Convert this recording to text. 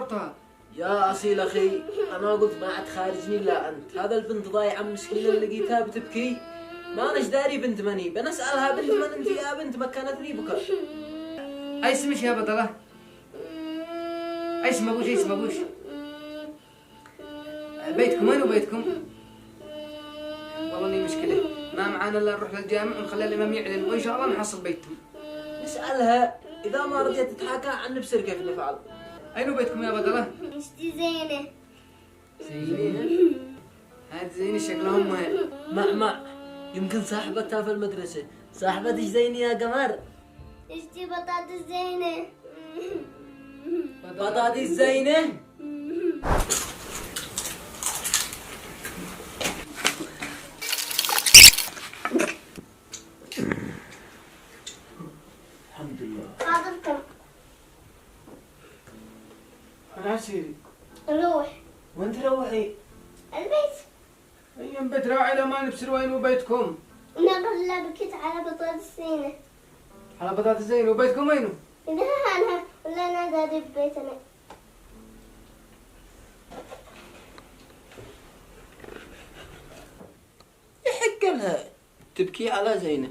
ضربتها. يا أصيل أخي، أنا قلت ما عاد خارجني إلا أنت. هذا البنت ضايعة مسكينة اللي لقيتها بتبكي. ما أناش داري بنت مني، بنسألها بنت من أنت يا بنت، مكنتني بكى. أي اسمش يا بطلة؟ أي اسم أبوش؟ أي اسم أبوش؟ بيتكم وين وبيتكم؟ والله لي مشكلة، ما معانا إلا نروح للجامع ونخلي الإمام يعلن وإن شاء الله نحصل بيتهم. نسألها إذا ما رضيت تتحاكى عن نفسر كيف نفعل. أين بيتكم يا بطلة؟ اشتي زينة. زينة؟ هاد زينة شكلها أمها. مع يمكن صاحبتها في المدرسة. صاحبتك زينة يا قمر؟ اشتي بطاطس زينة. بطاطس زينة؟ الحمد لله. حاضركم. أنا عسيري. روح. وين تروحي؟ البيت. أيام بيت راعي ما نبصر وين وبيتكم؟ نقول بكيت على بطاطس زينة. على بطاطس زينة وبيتكم وينه؟ إذا أنا ولا أنا داري ببيتنا. يحق لها تبكي على زينة.